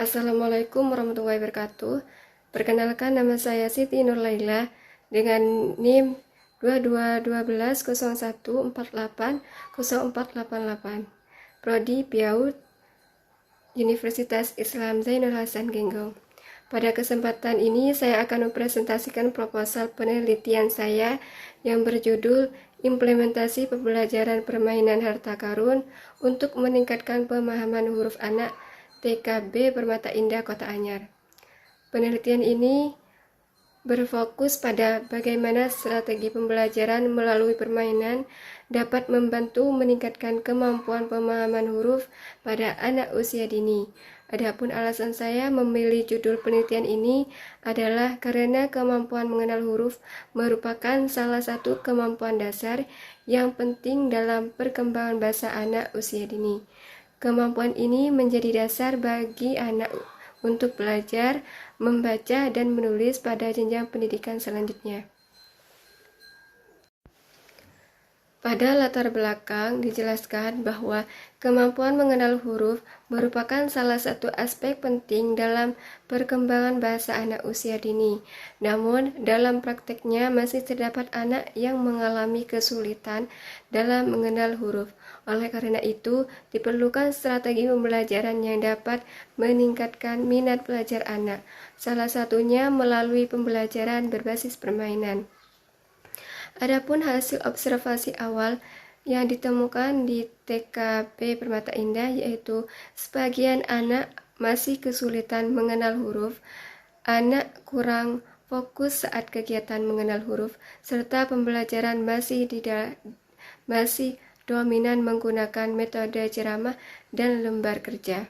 Assalamualaikum warahmatullahi wabarakatuh. Perkenalkan, nama saya Siti Nurlaila dengan NIM 221201480488. Prodi PIAUD Universitas Islam Zainul Hasan Genggong. Pada kesempatan ini saya akan mempresentasikan proposal penelitian saya yang berjudul Implementasi Pembelajaran Permainan Harta Karun untuk Meningkatkan Pemahaman Huruf Anak TKB Permata Indah Kota Anyar. Penelitian ini berfokus pada bagaimana strategi pembelajaran melalui permainan dapat membantu meningkatkan kemampuan pemahaman huruf pada anak usia dini. Adapun alasan saya memilih judul penelitian ini adalah karena kemampuan mengenal huruf merupakan salah satu kemampuan dasar yang penting dalam perkembangan bahasa anak usia dini. Kemampuan ini menjadi dasar bagi anak untuk belajar, membaca, dan menulis pada jenjang pendidikan selanjutnya. Pada latar belakang dijelaskan bahwa kemampuan mengenal huruf merupakan salah satu aspek penting dalam perkembangan bahasa anak usia dini. Namun, dalam prakteknya masih terdapat anak yang mengalami kesulitan dalam mengenal huruf. Oleh karena itu, diperlukan strategi pembelajaran yang dapat meningkatkan minat belajar anak. Salah satunya melalui pembelajaran berbasis permainan. Adapun hasil observasi awal yang ditemukan di TKB Permata Indah yaitu sebagian anak masih kesulitan mengenal huruf, anak kurang fokus saat kegiatan mengenal huruf, serta pembelajaran masih dominan menggunakan metode ceramah dan lembar kerja.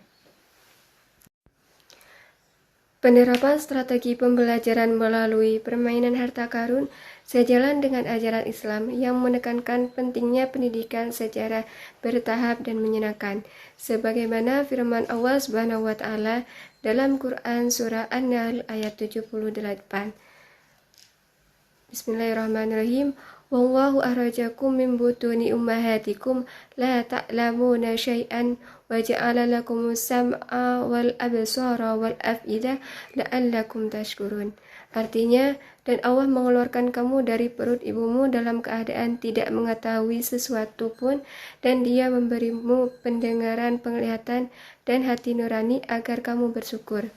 Penerapan strategi pembelajaran melalui permainan harta karun sejalan dengan ajaran Islam yang menekankan pentingnya pendidikan secara bertahap dan menyenangkan, sebagaimana firman Allah Subhanahu wa Ta'ala dalam Quran Surah An-Nahl ayat 78. Bismillahirrahmanirrahim. Wallahu akhrajakum min butuni ummahatikum la ta'lamuna syai'an wa ja'ala lakumus sam'a wal absara wal af'idah la'allakum tashkurun. Artinya, dan Allah mengeluarkan kamu dari perut ibumu dalam keadaan tidak mengetahui sesuatu pun, dan Dia memberimu pendengaran, penglihatan, dan hati nurani agar kamu bersyukur.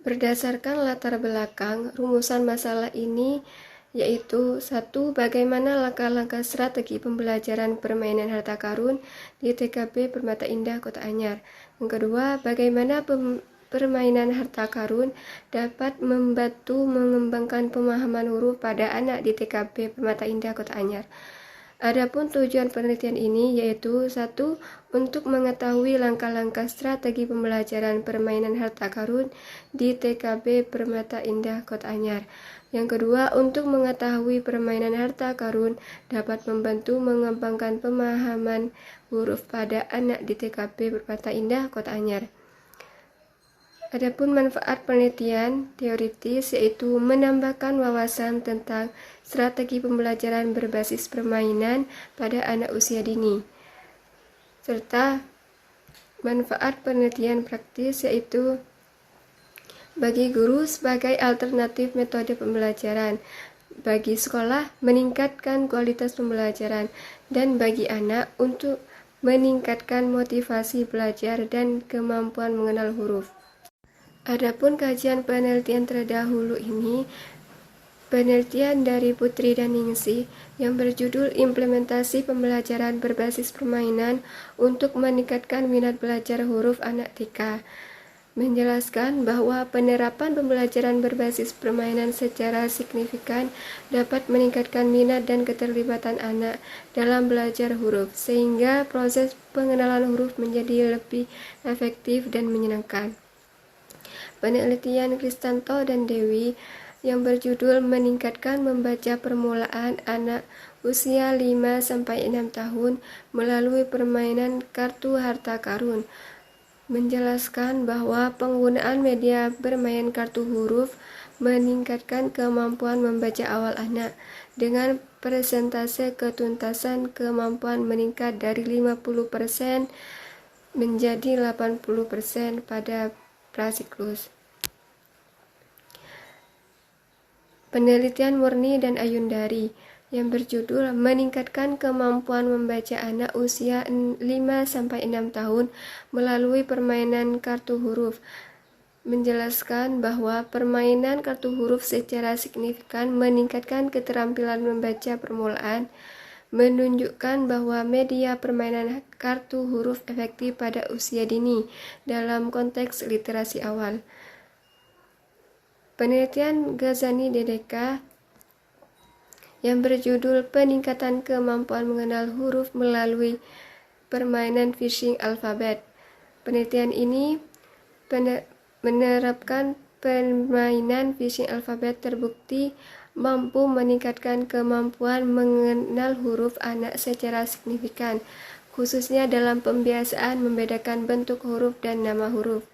Berdasarkan latar belakang, rumusan masalah ini yaitu 1. Bagaimana langkah-langkah strategi pembelajaran permainan harta karun di TKB Permata Indah Kota Anyar. Yang kedua, bagaimana permainan harta karun dapat membantu mengembangkan pemahaman huruf pada anak di TKB Permata Indah Kota Anyar. Adapun tujuan penelitian ini yaitu 1. Untuk mengetahui langkah-langkah strategi pembelajaran permainan harta karun di TKB Permata Indah Kota Anyar. Yang kedua, untuk mengetahui permainan harta karun dapat membantu mengembangkan pemahaman huruf pada anak di TKB Permata Indah Kota Anyar. Adapun manfaat penelitian teoritis yaitu menambahkan wawasan tentang strategi pembelajaran berbasis permainan pada anak usia dini, serta manfaat penelitian praktis yaitu bagi guru sebagai alternatif metode pembelajaran, bagi sekolah meningkatkan kualitas pembelajaran, dan bagi anak untuk meningkatkan motivasi belajar dan kemampuan mengenal huruf. Adapun kajian penelitian terdahulu ini penelitian dari Putri dan Ningsih yang berjudul Implementasi Pembelajaran Berbasis Permainan untuk Meningkatkan Minat Belajar Huruf Anak TK, menjelaskan bahwa penerapan pembelajaran berbasis permainan secara signifikan dapat meningkatkan minat dan keterlibatan anak dalam belajar huruf, sehingga proses pengenalan huruf menjadi lebih efektif dan menyenangkan. Penelitian Kristanto dan Dewi yang berjudul Meningkatkan Membaca Permulaan Anak Usia 5-6 tahun Melalui Permainan Kartu Harta Karun, menjelaskan bahwa penggunaan media bermain kartu huruf meningkatkan kemampuan membaca awal anak dengan persentase ketuntasan kemampuan meningkat dari 50% menjadi 80% pada prasiklus. Penelitian Murni dan Ayundari yang berjudul Meningkatkan Kemampuan Membaca Anak Usia 5-6 tahun melalui permainan kartu huruf menjelaskan bahwa permainan kartu huruf secara signifikan meningkatkan keterampilan membaca permulaan, menunjukkan bahwa media permainan kartu huruf efektif pada usia dini dalam konteks literasi awal. Penelitian Ghazani DDK yang berjudul Peningkatan Kemampuan Mengenal Huruf Melalui Permainan Phishing Alfabet. Penelitian ini menerapkan permainan phishing alfabet terbukti mampu meningkatkan kemampuan mengenal huruf anak secara signifikan, khususnya dalam pembiasaan membedakan bentuk huruf dan nama huruf.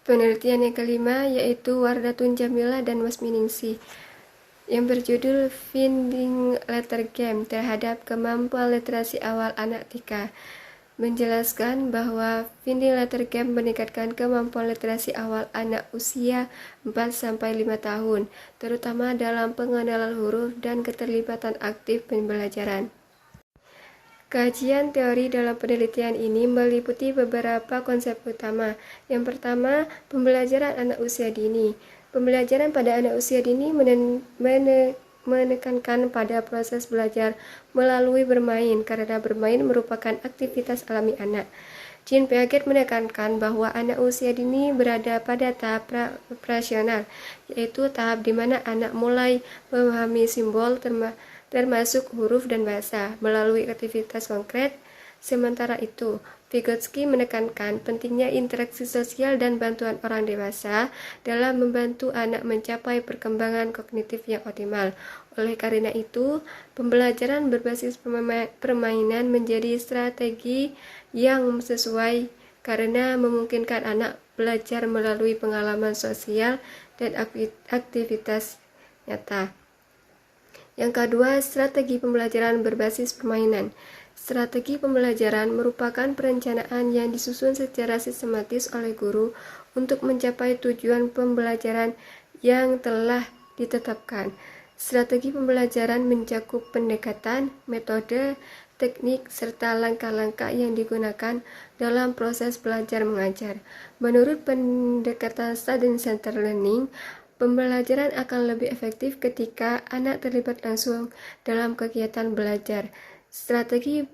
Penelitian yang kelima yaitu Wardatun Jamila dan Wasminingsih yang berjudul Finding Letter Game terhadap kemampuan literasi awal anak TK menjelaskan bahwa Finding Letter Game meningkatkan kemampuan literasi awal anak usia 4-5 tahun, terutama dalam pengenalan huruf dan keterlibatan aktif pembelajaran. Kajian teori dalam penelitian ini meliputi beberapa konsep utama. Yang pertama, pembelajaran anak usia dini. Pembelajaran pada anak usia dini menekankan pada proses belajar melalui bermain, karena bermain merupakan aktivitas alami anak. Jean Piaget menekankan bahwa anak usia dini berada pada tahap operasional, yaitu tahap di mana anak mulai memahami simbol termasuk huruf dan bahasa melalui aktivitas konkret. Sementara itu, Vygotsky menekankan pentingnya interaksi sosial dan bantuan orang dewasa dalam membantu anak mencapai perkembangan kognitif yang optimal. Oleh karena itu, pembelajaran berbasis permainan menjadi strategi yang sesuai karena memungkinkan anak belajar melalui pengalaman sosial dan aktivitas nyata. Yang kedua, strategi pembelajaran berbasis permainan. Strategi pembelajaran merupakan perencanaan yang disusun secara sistematis oleh guru untuk mencapai tujuan pembelajaran yang telah ditetapkan. Strategi pembelajaran mencakup pendekatan, metode, teknik, serta langkah-langkah yang digunakan dalam proses belajar mengajar. Menurut pendekatan student-centered learning, pembelajaran akan lebih efektif ketika anak terlibat langsung dalam kegiatan belajar. Strategi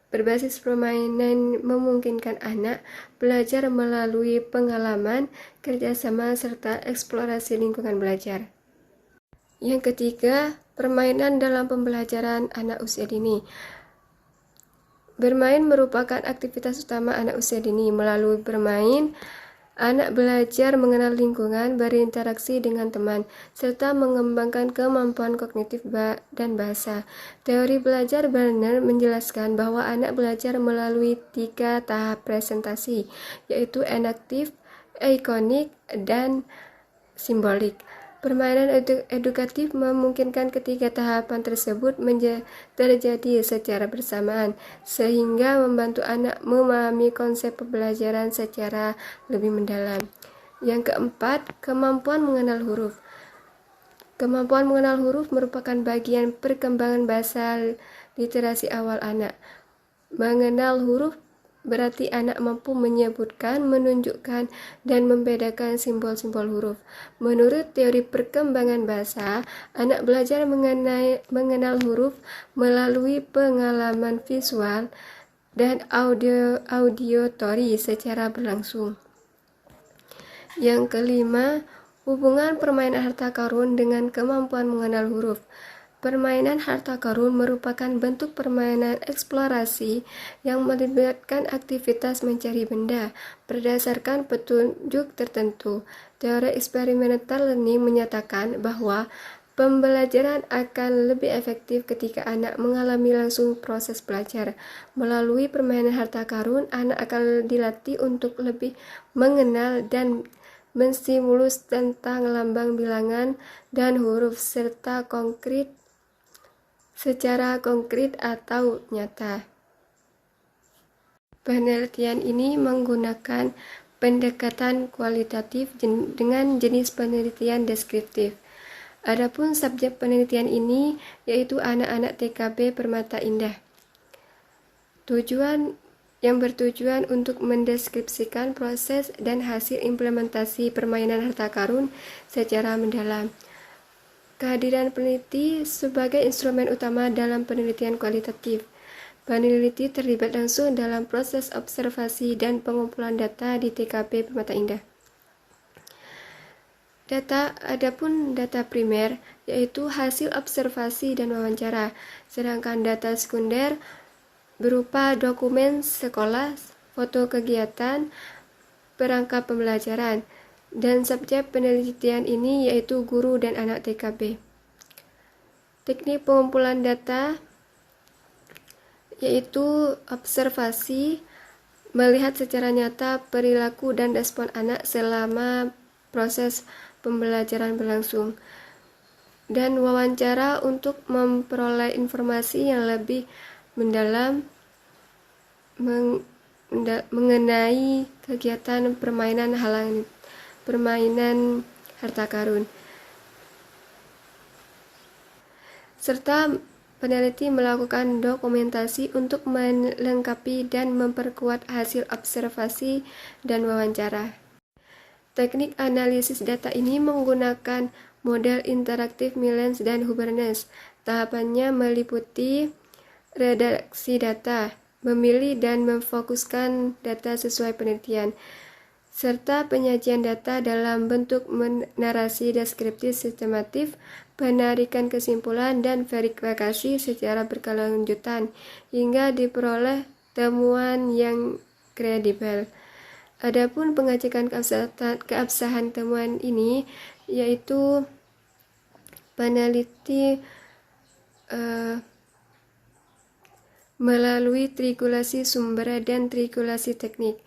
berbasis permainan memungkinkan anak belajar melalui pengalaman, kerjasama, serta eksplorasi lingkungan belajar. Yang ketiga, permainan dalam pembelajaran anak usia dini. Bermain merupakan aktivitas utama anak usia dini. Melalui bermain, anak belajar mengenal lingkungan, berinteraksi dengan teman, serta mengembangkan kemampuan kognitif dan bahasa. Teori belajar Barner menjelaskan bahwa anak belajar melalui 3 tahap presentasi, yaitu enaktif, eikonik, dan simbolik. Permainan edukatif memungkinkan ketiga tahapan tersebut terjadi secara bersamaan, sehingga membantu anak memahami konsep pembelajaran secara lebih mendalam. Yang keempat, kemampuan mengenal huruf. Kemampuan mengenal huruf merupakan bagian perkembangan bahasa literasi awal anak. Mengenal huruf berarti anak mampu menyebutkan, menunjukkan, dan membedakan simbol-simbol huruf. Menurut teori perkembangan bahasa, anak belajar mengenal huruf melalui pengalaman visual dan auditory secara berlangsung. Yang kelima, hubungan permainan harta karun dengan kemampuan mengenal huruf. Permainan harta karun merupakan bentuk permainan eksplorasi yang melibatkan aktivitas mencari benda berdasarkan petunjuk tertentu. Teori experimental learning menyatakan bahwa pembelajaran akan lebih efektif ketika anak mengalami langsung proses belajar. Melalui permainan harta karun, anak akan dilatih untuk lebih mengenal dan menstimulus tentang lambang bilangan dan huruf secara konkret atau nyata. Penelitian ini menggunakan pendekatan kualitatif dengan jenis penelitian deskriptif. Adapun subjek penelitian ini yaitu anak-anak TKB Permata Indah. Yang bertujuan untuk mendeskripsikan proses dan hasil implementasi permainan harta karun secara mendalam. Kehadiran peneliti sebagai instrumen utama dalam penelitian kualitatif. Peneliti terlibat langsung dalam proses observasi dan pengumpulan data di TKB Permata Indah. Adapun data primer yaitu hasil observasi dan wawancara, sedangkan data sekunder berupa dokumen sekolah, foto kegiatan, perangkat pembelajaran, dan subjek penelitian ini yaitu guru dan anak TKB. Teknik pengumpulan data yaitu observasi, melihat secara nyata perilaku dan respon anak selama proses pembelajaran berlangsung, dan wawancara untuk memperoleh informasi yang lebih mendalam mengenai kegiatan permainan harta karun, serta peneliti melakukan dokumentasi untuk melengkapi dan memperkuat hasil observasi dan wawancara. Teknik analisis data ini menggunakan model interaktif Millens dan Huberners. Tahapannya meliputi redaksi data, memilih dan memfokuskan data sesuai penelitian, serta penyajian data dalam bentuk narasi deskriptif sistematif, penarikan kesimpulan, dan verifikasi secara berkelanjutan hingga diperoleh temuan yang kredibel. Adapun pengecekan keabsahan temuan ini yaitu peneliti melalui triangulasi sumber dan triangulasi teknik.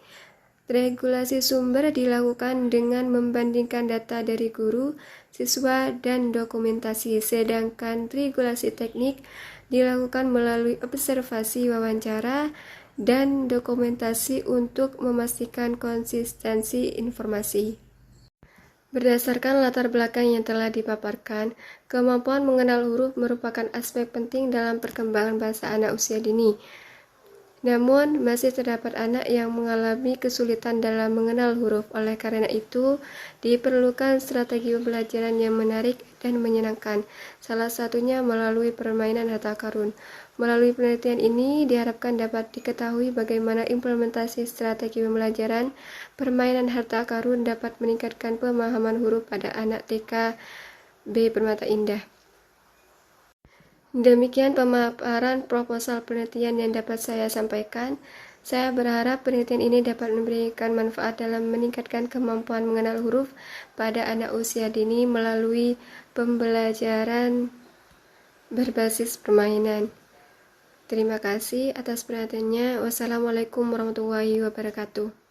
Triangulasi sumber dilakukan dengan membandingkan data dari guru, siswa, dan dokumentasi, sedangkan triangulasi teknik dilakukan melalui observasi, wawancara, dan dokumentasi untuk memastikan konsistensi informasi. Berdasarkan latar belakang yang telah dipaparkan, kemampuan mengenal huruf merupakan aspek penting dalam perkembangan bahasa anak usia dini. Namun, masih terdapat anak yang mengalami kesulitan dalam mengenal huruf. Oleh karena itu, diperlukan strategi pembelajaran yang menarik dan menyenangkan, salah satunya melalui permainan harta karun. Melalui penelitian ini, diharapkan dapat diketahui bagaimana implementasi strategi pembelajaran permainan harta karun dapat meningkatkan pemahaman huruf pada anak TK B Permata Indah. Demikian pemaparan proposal penelitian yang dapat saya sampaikan. Saya berharap penelitian ini dapat memberikan manfaat dalam meningkatkan kemampuan mengenal huruf pada anak usia dini melalui pembelajaran berbasis permainan. Terima kasih atas perhatiannya. Wassalamualaikum warahmatullahi wabarakatuh.